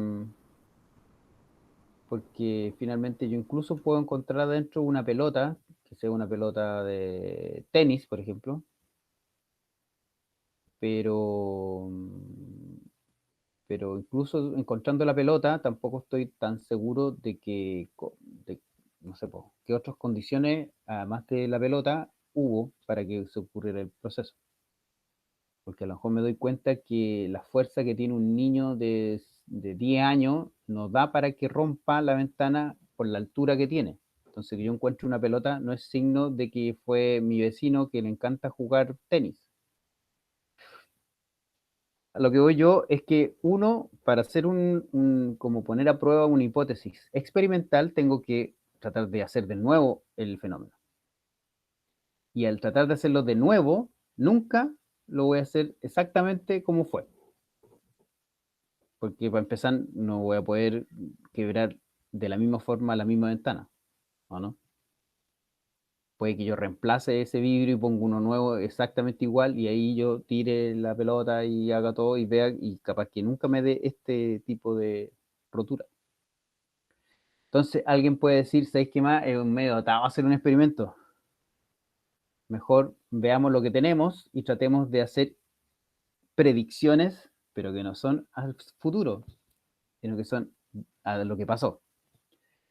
finalmente yo incluso puedo encontrar adentro una pelota, que sea una pelota de tenis, por ejemplo, pero, pero incluso encontrando la pelota tampoco estoy tan seguro de que, no sé, po, qué otras condiciones, además de la pelota, hubo para que se ocurriera el proceso. Porque a lo mejor me doy cuenta que la fuerza que tiene un niño de 10 años no da para que rompa la ventana por la altura que tiene. Entonces, que yo encuentre una pelota no es signo de que fue mi vecino que le encanta jugar tenis. A lo que voy yo es que uno, para hacer como poner a prueba una hipótesis experimental, tengo que tratar de hacer de nuevo el fenómeno. Y al tratar de hacerlo de nuevo, nunca lo voy a hacer exactamente como fue. Porque para empezar no voy a poder quebrar de la misma forma la misma ventana, ¿o no? Puede que yo reemplace ese vidrio y ponga uno nuevo exactamente igual y ahí yo tire la pelota y haga todo y vea y capaz que nunca me dé este tipo de rotura. Entonces alguien puede decir, ¿sabéis qué más? Es un medio atado a hacer un experimento. Mejor veamos lo que tenemos y tratemos de hacer predicciones, pero que no son al futuro, sino que son a lo que pasó.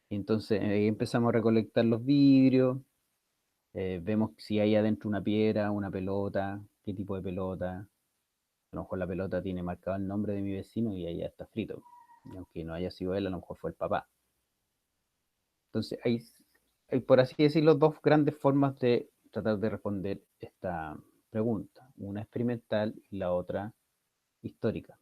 Entonces ahí empezamos a recolectar los vidrios, vemos si hay adentro una piedra, una pelota, qué tipo de pelota. A lo mejor la pelota tiene marcado el nombre de mi vecino y ahí ya está frito. Y aunque no haya sido él, a lo mejor fue el papá. Entonces hay, por así decirlo, dos grandes formas de tratar de responder esta pregunta. Una experimental y la otra histórica.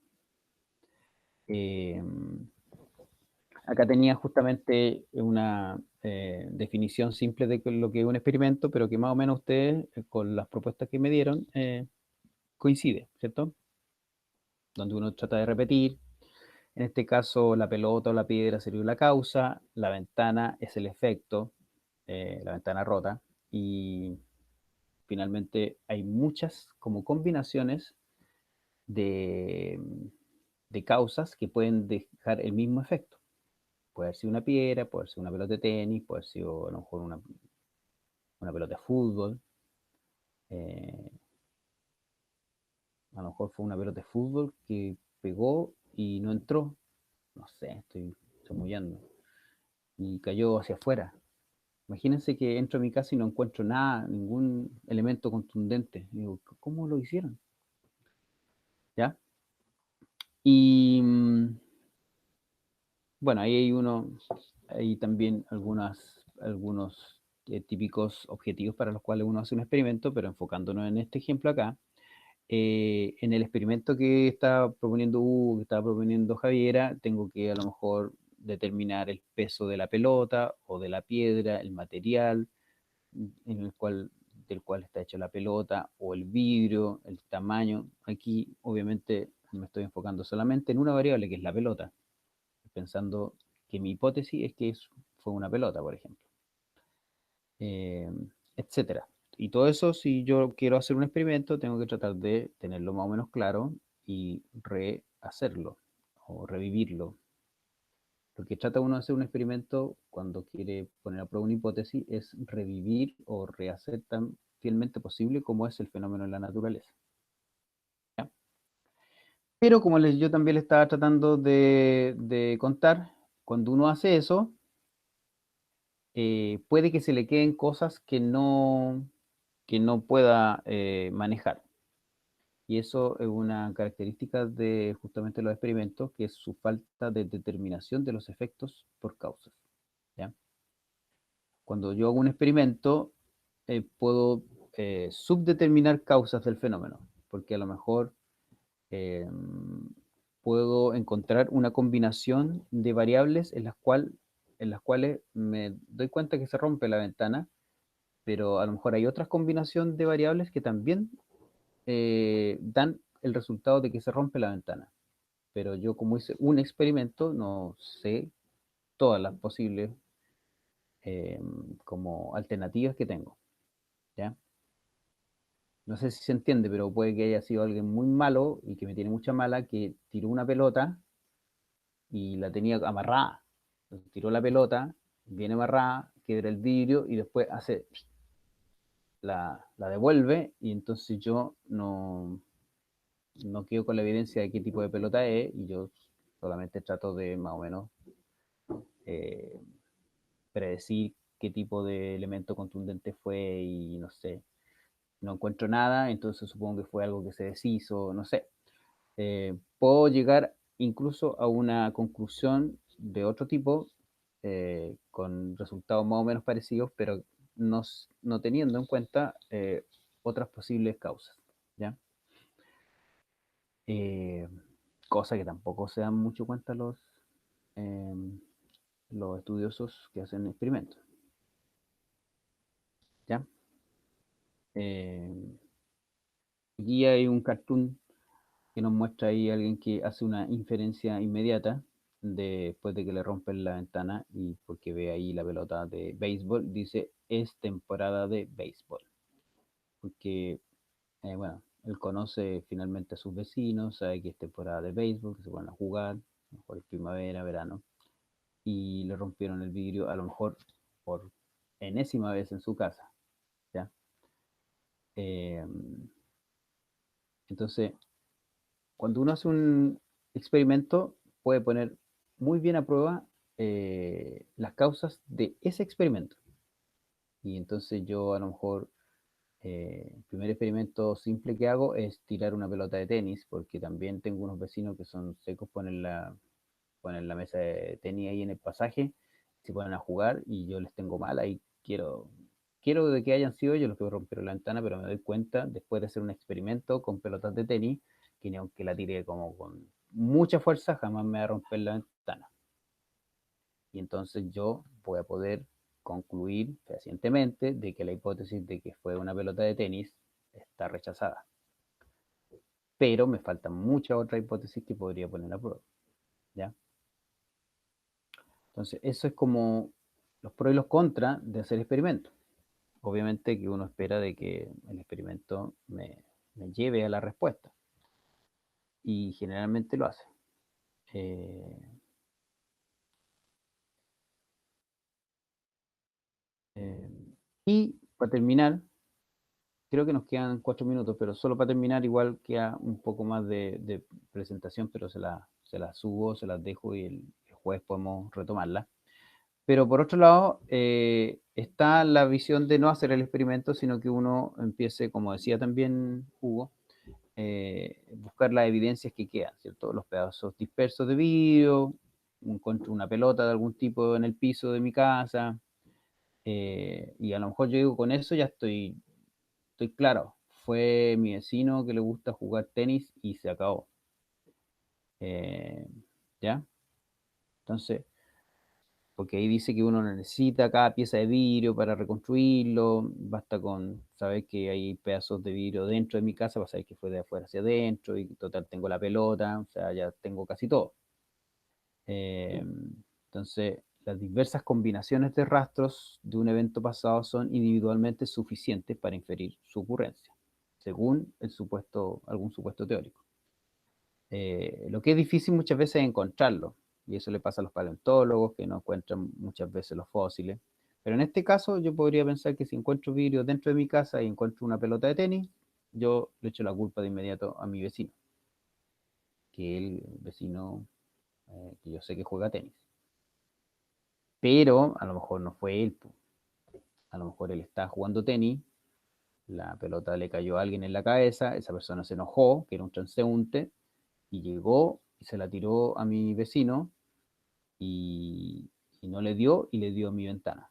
Acá tenía justamente una definición simple de lo que es un experimento, pero que más o menos ustedes, con las propuestas que me dieron, coincide, ¿cierto? Donde uno trata de repetir. En este caso, la pelota o la piedra sería la causa, la ventana es el efecto, la ventana rota, y finalmente hay muchas como combinaciones de, de causas que pueden dejar el mismo efecto. Puede haber sido una piedra, puede ser una pelota de tenis, puede ser a lo mejor una pelota de fútbol. A lo mejor fue una pelota de fútbol que pegó y no entró. No sé, estoy chamullando. Y cayó hacia afuera. Imagínense que entro a mi casa y no encuentro nada, ningún elemento contundente. Y digo, ¿cómo lo hicieron? ¿Ya? Y bueno, ahí hay también algunos típicos objetivos para los cuales uno hace un experimento, pero enfocándonos en este ejemplo acá, en el experimento que está proponiendo Hugo, que está proponiendo Javiera, tengo que a lo mejor determinar el peso de la pelota o de la piedra, el material del cual está hecha la pelota, o el vidrio, el tamaño. Aquí obviamente me estoy enfocando solamente en una variable que es la pelota, pensando que mi hipótesis es que fue una pelota, por ejemplo, eh, etcétera. Y todo eso, si yo quiero hacer un experimento, tengo que tratar de tenerlo más o menos claro y rehacerlo o revivirlo. Lo que trata uno de hacer un experimento cuando quiere poner a prueba una hipótesis es revivir o rehacer tan fielmente posible como es el fenómeno en la naturaleza. ¿Ya? Pero como yo también le estaba tratando de contar, cuando uno hace eso, puede que se le queden cosas que no pueda manejar. Y eso es una característica de justamente los experimentos, que es su falta de determinación de los efectos por causas. ¿Ya? Cuando yo hago un experimento, puedo subdeterminar causas del fenómeno, porque a lo mejor eh, puedo encontrar una combinación de variables en las cuales me doy cuenta que se rompe la ventana, pero a lo mejor hay otras combinación de variables que también dan el resultado de que se rompe la ventana. Pero yo como hice un experimento, no sé todas las posibles como alternativas que tengo, ¿ya? No sé si se entiende, pero puede que haya sido alguien muy malo y que me tiene mucha mala, que tiró una pelota y la tenía amarrada. Entonces, tiró la pelota, viene amarrada, quiebra el vidrio y después la devuelve, y entonces yo no quedo con la evidencia de qué tipo de pelota es, y yo solamente trato de más o menos eh, predecir qué tipo de elemento contundente fue, y no sé, no encuentro nada, entonces supongo que fue algo que se deshizo, no sé. Puedo llegar incluso a una conclusión de otro tipo, con resultados más o menos parecidos, pero no teniendo en cuenta otras posibles causas, ¿ya? Eh, Cosa que tampoco se dan mucho cuenta eh, los estudiosos que hacen experimentos, ¿ya? Eh, Aquí hay un cartoon que nos muestra ahí a alguien que hace una inferencia inmediata después de que le rompen la ventana, y porque ve ahí la pelota de béisbol, dice es temporada de béisbol. Porque, bueno, él conoce finalmente a sus vecinos, sabe que es temporada de béisbol, que se van a jugar, a lo mejor es primavera, verano, y le rompieron el vidrio, a lo mejor por enésima vez en su casa, ¿ya? Eh, entonces, cuando uno hace un experimento, puede poner muy bien a prueba las causas de ese experimento. Y entonces yo a lo mejor, el primer experimento simple que hago es tirar una pelota de tenis, porque también tengo unos vecinos que son secos, ponen la mesa de tenis ahí en el pasaje, se ponen a jugar y yo les tengo mala y quiero de que hayan sido ellos los que rompieron la ventana, pero me doy cuenta después de hacer un experimento con pelotas de tenis, que ni aunque la tire como con mucha fuerza, jamás me va a romper la ventana. Y entonces yo voy a poder concluir fehacientemente de que la hipótesis de que fue una pelota de tenis está rechazada. Pero me faltan muchas otras hipótesis que podría poner a prueba, ¿ya? Entonces, eso es como los pros y los contras de hacer experimentos. Obviamente que uno espera de que el experimento me lleve a la respuesta, y generalmente lo hace. Eh, eh, y para terminar, creo que nos quedan 4 minutos, pero solo para terminar, igual queda un poco más de presentación, pero se la subo, se las dejo, y el jueves podemos retomarla. Pero por otro lado, está la visión de no hacer el experimento, sino que uno empiece, como decía también Hugo, buscar las evidencias que quedan, ¿cierto? Los pedazos dispersos de vidrio, encuentro una pelota de algún tipo en el piso de mi casa, y a lo mejor yo digo, con eso ya estoy claro, fue mi vecino que le gusta jugar tenis y se acabó. Eh, ¿Ya? Entonces, porque ahí dice que uno no necesita cada pieza de vidrio para reconstruirlo, basta con saber que hay pedazos de vidrio dentro de mi casa para saber que fue de afuera hacia adentro, y total tengo la pelota, o sea, ya tengo casi todo. Eh, entonces, las diversas combinaciones de rastros de un evento pasado son individualmente suficientes para inferir su ocurrencia, según algún supuesto teórico. Lo que es difícil muchas veces es encontrarlo, y eso le pasa a los paleontólogos, que no encuentran muchas veces los fósiles. Pero en este caso yo podría pensar que si encuentro vidrio dentro de mi casa y encuentro una pelota de tenis, yo le echo la culpa de inmediato a mi vecino, que es el vecino que yo sé que juega tenis. Pero a lo mejor no fue él, a lo mejor él está jugando tenis, la pelota le cayó a alguien en la cabeza, esa persona se enojó, que era un transeúnte, y llegó y se la tiró a mi vecino, y, y no le dio, y le dio a mi ventana.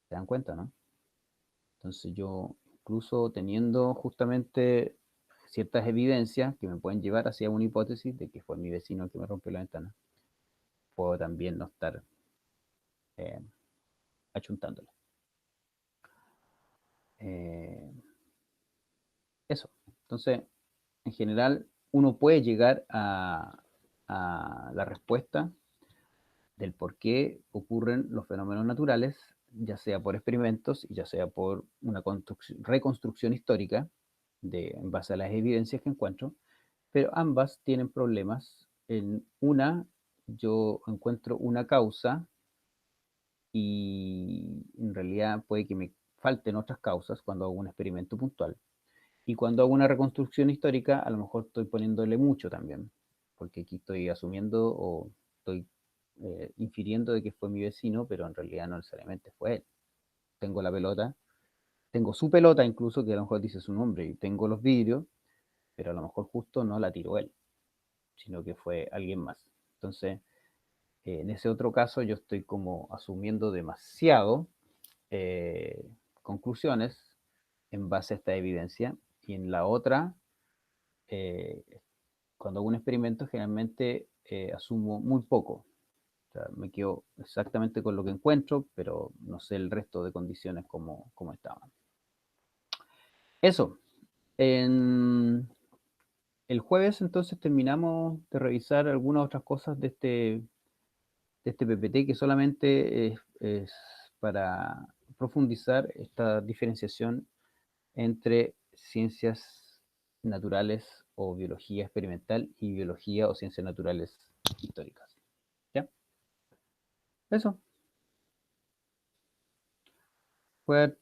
¿Se dan cuenta, no? Entonces yo, incluso teniendo justamente ciertas evidencias que me pueden llevar hacia una hipótesis de que fue mi vecino el que me rompió la ventana, puedo también no estar eh, achuntándole. Eh, Eso. Entonces, en general, uno puede llegar a la respuesta del por qué ocurren los fenómenos naturales, ya sea por experimentos y ya sea por una reconstrucción histórica en base a las evidencias que encuentro, pero ambas tienen problemas. En una, yo encuentro una causa y en realidad puede que me falten otras causas cuando hago un experimento puntual. Y cuando hago una reconstrucción histórica, a lo mejor estoy poniéndole mucho también, porque aquí estoy asumiendo o estoy infiriendo de que fue mi vecino, pero en realidad no necesariamente fue él. Tengo la pelota, tengo su pelota incluso, que a lo mejor dice su nombre, y tengo los vidrios, pero a lo mejor justo no la tiró él, sino que fue alguien más. Entonces, en ese otro caso yo estoy como asumiendo demasiado conclusiones en base a esta evidencia, y en la otra, eh, cuando hago un experimento generalmente asumo muy poco. O sea, me quedo exactamente con lo que encuentro, pero no sé el resto de condiciones como estaban. Eso. El jueves entonces terminamos de revisar algunas otras cosas de este PPT, que solamente es para profundizar esta diferenciación entre ciencias naturales o biología experimental y biología o ciencias naturales históricas. ¿Ya? Eso. Voy a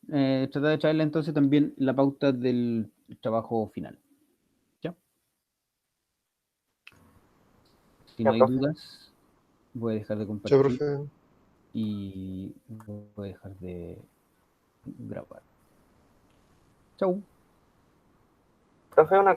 tratar de traerle entonces también la pauta del trabajo final. ¿Ya? Si Ya, no hay profe. dudas, voy a dejar de Ya, compartir profe. y voy a dejar de grabar. Chau. Profe, una